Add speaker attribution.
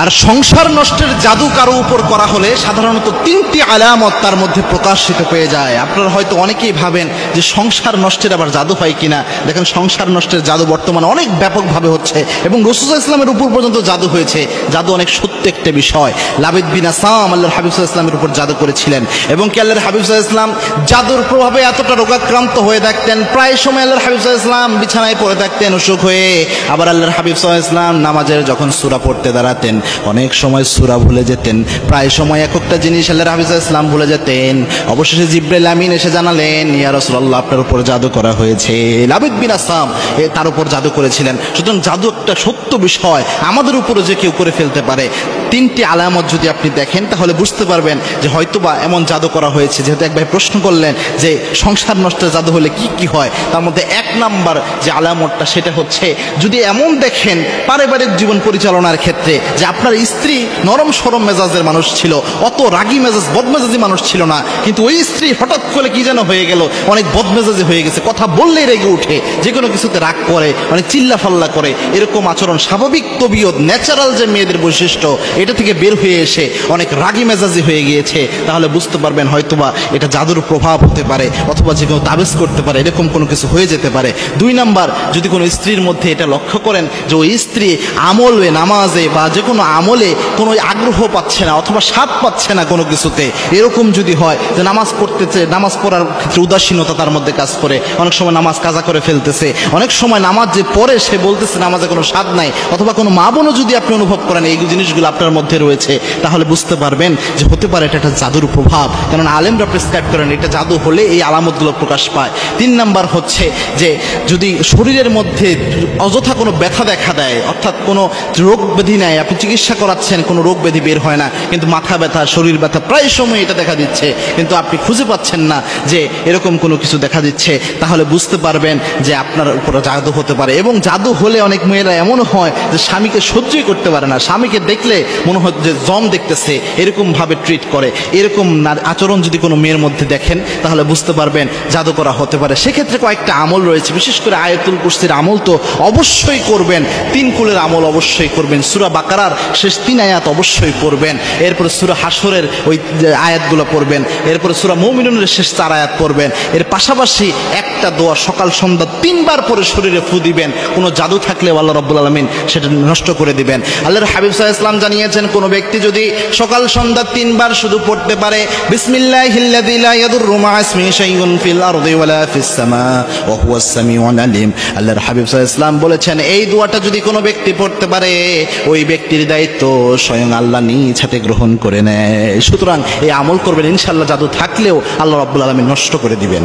Speaker 1: আর সংসার নষ্টের জাদু কারো উপর করা হলে সাধারণত তিনটি আলামত তার মধ্যে প্রকাশিত হয়ে যায়। আপনারা হয়তো অনেকেই ভাবেন যে সংসার নষ্টের আবার জাদু হয় কিনা। দেখেন, সংসার নষ্টের জাদু বর্তমানে অনেক ব্যাপকভাবে হচ্ছে এবং রাসূল সাল্লাল্লাহু আলাইহি ওয়াসাল্লামের উপর পর্যন্ত জাদু হয়েছে। জাদু অনেক সত্য একটা বিষয়। লাবিদ বিন আসাম আল্লাহর হাবিব সাল্লাল্লাহু আলাইহি ওয়াসাল্লামের উপর জাদু করেছিলেন এবং কি আল্লাহর হাবিব সাল্লাল্লাহু আলাইহি ওয়াসাল্লাম জাদুর প্রভাবে এতটা রোগাক্রান্ত হয়ে থাকতেন, প্রায় সময় আল্লাহর হাবিব সাল্লাল্লাহু আলাইহি ওয়াসাল্লাম বিছানায় পড়ে থাকতেন অসুখ হয়ে। আবার আল্লাহর হাবিব সাল্লাল্লাহু আলাইহি ওয়াসাল্লাম নামাজের যখন সূরা পড়তে দাঁড়াতেন অনেক সময় সূরা ভুলে যেতেন, প্রায় সময় একটা জিনিস আল্লাহর হাবিব সাল্লাল্লাহু আলাইহি ওয়াসাল্লাম ভুলে যেতেন। অবশেষে জিবরাইল আমিন এসে জানালেন, ইয়া রাসূলুল্লাহ, আপনার উপর জাদু করা হয়েছে। লাবিদ বিন আসাম তার উপর জাদু করেছিলেন। সুতরাং জাদু একটা সত্য বিষয়, আমাদের উপরে যে কেউ করে ফেলতে পারে। তিনটি আলামত যদি আপনি দেখেন তাহলে বুঝতে পারবেন যে হয়তোবা এমন জাদু করা হয়েছে। যেহেতু এক ভাই প্রশ্ন করলেন যে সংসার নষ্টের জাদু হলে কি কি হয়, তার মধ্যে এক নাম্বার যে আলামতটা সেটা হচ্ছে, যদি এমন দেখেন পারিবারিক জীবন পরিচালনার ক্ষেত্রে যে আপনার স্ত্রী নরম সরম মেজাজের মানুষ ছিল, অত রাগী মেজাজ বদমেজাজি মানুষ ছিল না, কিন্তু ওই স্ত্রী হঠাৎ করে কি যেন হয়ে গেল, অনেক বদমেজাজি হয়ে গেছে, কথা বললেই রেগে উঠে, যে কোনো কিছুতে রাগ করে, অনেক চিল্লাফাল্লা করে, এরকম আচরণ স্বাভাবিক তবিয়ত ন্যাচারাল যে মেয়েদের বৈশিষ্ট্য এটা থেকে বের হয়ে এসে অনেক রাগী মেজাজি হয়ে গিয়েছে, তাহলে বুঝতে পারবেন হয়তোবা এটা জাদুর প্রভাব হতে পারে, অথবা যে কেউ তাবিজ করতে পারে, এরকম কোনো কিছু হয়ে যেতে পারে। দুই নাম্বার, যদি কোনো স্ত্রীর মধ্যে এটা লক্ষ্য করেন যে ওই স্ত্রী আমলে নামাজে বা যে কোনো আমলে কোনো আগ্রহ পাচ্ছে না অথবা স্বাদ পাচ্ছে না কোনো কিছুতে, এরকম যদি হয় যে নামাজ পড়তেছে, নামাজ পড়ার ক্ষেত্রে উদাসীনতা তার মধ্যে কাজ করে, অনেক সময় নামাজ কাজা করে ফেলতেছে, অনেক সময় নামাজ যে পড়ে সে বলতেছে নামাজে কোনো স্বাদ নাই, অথবা কোনো মা বোনও যদি আপনি অনুভব করেন এই জিনিসগুলো আপনার মধ্যে রয়েছে, তাহলে বুঝতে পারবেন যে হতে পারে এটা একটা জাদুর প্রভাব। কারণ আলেমরা প্রেসক্রাইব করেন এটা জাদু হলে এই আলামতগুলো প্রকাশ পায়। তিন নাম্বার হচ্ছে যে যদি শরীরের মধ্যে অযথা কোনো ব্যথা দেখা দেয়, অর্থাৎ কোনো রোগ ব্যাধি নেয়, আপনি চিকিৎসা করাচ্ছেন কোনো রোগ ব্যাধি বের হয় না, কিন্তু মাথা ব্যথা, শরীর ব্যথা প্রায় সময় এটা দেখা দিচ্ছে, কিন্তু আপনি খুঁজে পাচ্ছেন না যে এরকম কোনো কিছু দেখা দিচ্ছে, তাহলে বুঝতে পারবেন যে আপনার উপরে জাদু হতে পারে। এবং জাদু হলে অনেক মেয়েরা এমন হয় যে স্বামীকে সহ্যই করতে পারে না, স্বামীকে দেখলে মনে হয় যে জম দেখতেছে, এরকম ভাবে ট্রিট করে। এরকম আচরণ যদি কোনো মেয়ের মধ্যে দেখেন তাহলে বুঝতে পারবেন জাদু করা হতে পারে। সেক্ষেত্রে কয়েকটা আমল রয়েছে, বিশেষ করে আয়াতুল কুরসির আমল তো অবশ্যই করবেন, 3 কুলের আমল অবশ্যই করবেন, সূরা বাকারার শেষ 3 আয়াত অবশ্যই পড়বেন, এরপরে সূরা হাসরের ওই আয়াতগুলো পড়বেন, এরপরে সূরা মুমিনুনের শেষ 4 আয়াত পড়বেন। এর পাশাপাশি একটা দোয়া সকাল সন্ধ্যা 3 বার পরে শরীরে ফু দিবেন। কোনো জাদু থাকলে আল্লাহ রাব্বুল আলামিন সেটা নষ্ট করে দিবেন। আল্লাহর হাবিব সাল্লাল্লাহু আলাইহি ওয়াসাল্লাম জানিয়েছেন, কোন ব্যক্তি যদি সকাল সন্ধ্যা 3 বার শুধু পড়তে পারে বিসমিল্লাহিল্লাযী লা ইয়াদুররু মা'a ইসমিহি শাইউন ফিল আরদি ওয়ালা ফিস সামা ওয়া হুয়াস সামিউল আলিম, আল্লাহর হাবিব সাল্লাল্লাহু আলাইহি ওয়াসাল্লাম বলেছেন এই দোয়াটা যদি কোনো ব্যক্তি পড়তে পারে ওই ব্যক্তির দায়িত্ব স্বয়ং আল্লাহ নিজ হাতে গ্রহণ করে নেয়। সুতরাং এই আমল করবেন, ইনশাআল্লাহ জাদু থাকলেও আল্লাহ রাব্বুল আলামিন নষ্ট করে দিবেন।